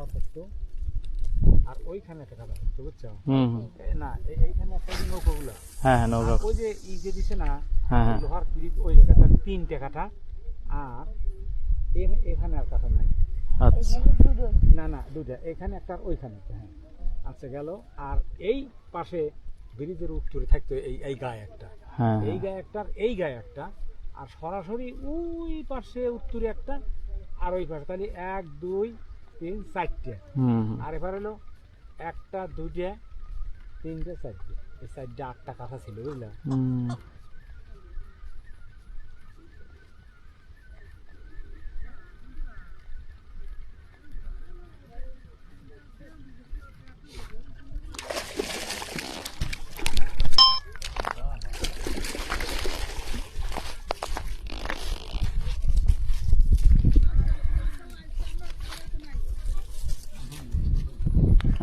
কাটা থাকতো, আর ওইখানে একটা কাটা থাকতো, বুঝছো? না এইখানে একটা নৌকোগুলো, হ্যাঁ হ্যাঁ নৌকা, ওই যে ই যে দিছে না হ্যাঁ হ্যাঁ লোহার পিরিচ, ওই জায়গাটা 3টে কাটা, আর এখানে আর কাটা নাই। আচ্ছা না না দুইটা, এখানে একটা ওইখানে একটা, হ্যাঁ আচ্ছা গেল। আর এই পাশে ব্রিজের উত্তরে থাকতো এই গায়ে একটা, হ্যাঁ এই গায়ে একটা, এই গায়ে একটা, আর সরাসরি ওই পাশে উত্তরে একটা, আর ওই পাশে, তাহলে 1 2 3 4টে। আর এবার হলো 1টা 2টা 3টে 4টে, এই 4টে 8টা কাঠা ছিল, বুঝলা?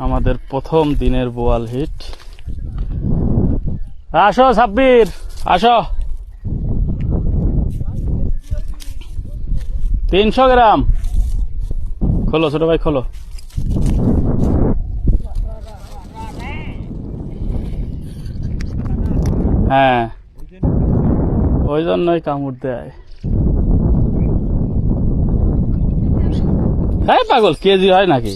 আমাদের প্রথম দিনের বোয়াল হিট। আসো সাব্বির, আসো। 300 গ্রাম। খোলো ছোট ভাই, খোলো। হ্যাঁ ওই জন্যই কামড় দেয়। হ্যাঁ পাগল, কেজি হয় নাকি?